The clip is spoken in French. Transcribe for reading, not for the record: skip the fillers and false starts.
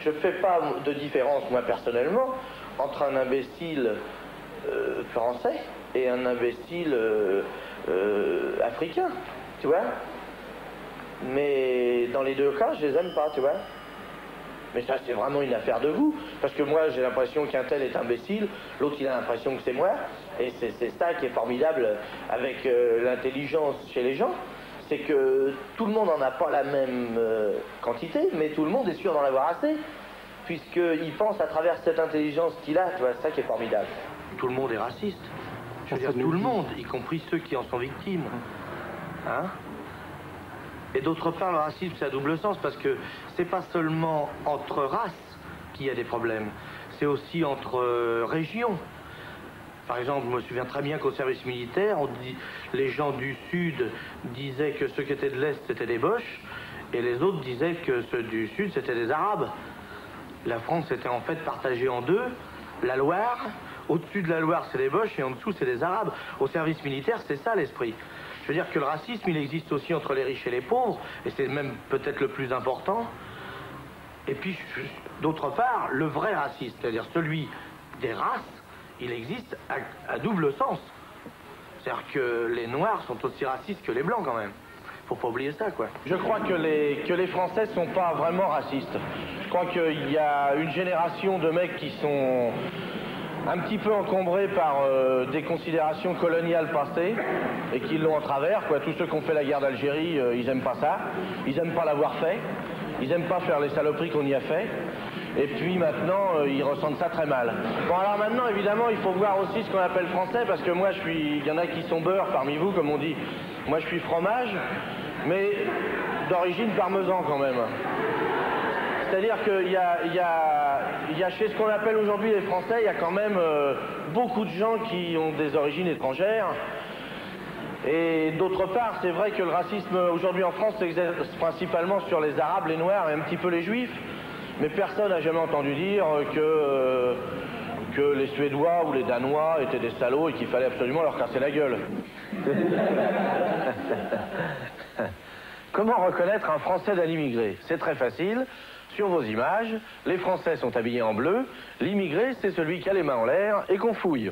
je fais pas de différence, moi personnellement, entre un imbécile français et un imbécile africain, tu vois. Mais dans les deux cas, je les aime pas, tu vois. Mais ça, c'est vraiment une affaire de goût. Parce que moi, j'ai l'impression qu'un tel est imbécile, l'autre, il a l'impression que c'est moi. Et c'est ça qui est formidable avec l'intelligence chez les gens. C'est que tout le monde n'en a pas la même quantité, mais tout le monde est sûr d'en avoir assez. Puisqu'il pense à travers cette intelligence qu'il a, tu vois, c'est ça qui est formidable. Tout le monde est raciste. Je veux dire, tout le monde, y compris ceux qui en sont victimes. Hein? Et d'autre part, le racisme, c'est à double sens, parce que c'est pas seulement entre races qu'il y a des problèmes, c'est aussi entre régions. Par exemple, je me souviens très bien qu'au service militaire, les gens du Sud disaient que ceux qui étaient de l'Est, c'était des Boches, et les autres disaient que ceux du Sud, c'était des Arabes. La France était en fait partagée en deux. La Loire, au-dessus de la Loire, c'est les Boches, et en dessous, c'est des Arabes. Au service militaire, c'est ça l'esprit. Je veux dire que le racisme, il existe aussi entre les riches et les pauvres, et c'est même peut-être le plus important. Et puis, d'autre part, le vrai racisme, c'est-à-dire celui des races, il existe à double sens. C'est-à-dire que les Noirs sont aussi racistes que les Blancs, quand même. Faut pas oublier ça, quoi. Je crois que les Français sont pas vraiment racistes. Je crois qu'il y a une génération de mecs qui sont un petit peu encombrés par des considérations coloniales passées et qui l'ont en travers, quoi. Tous ceux qui ont fait la guerre d'Algérie, ils aiment pas ça. Ils aiment pas l'avoir fait. Ils aiment pas faire les saloperies qu'on y a fait. Et puis maintenant, ils ressentent ça très mal. Bon, alors maintenant, évidemment, il faut voir aussi ce qu'on appelle français, parce que moi, il y en a qui sont beurre parmi vous, comme on dit. Moi, je suis fromage, mais d'origine parmesan quand même. C'est-à-dire qu'il y a chez ce qu'on appelle aujourd'hui les Français, il y a quand même beaucoup de gens qui ont des origines étrangères. Et d'autre part, c'est vrai que le racisme aujourd'hui en France s'exerce principalement sur les Arabes, les Noirs et un petit peu les Juifs. Mais personne n'a jamais entendu dire que les Suédois ou les Danois étaient des salauds et qu'il fallait absolument leur casser la gueule. Comment reconnaître un Français d'un immigré? C'est très facile. Sur vos images, les Français sont habillés en bleu. L'immigré, c'est celui qui a les mains en l'air et qu'on fouille.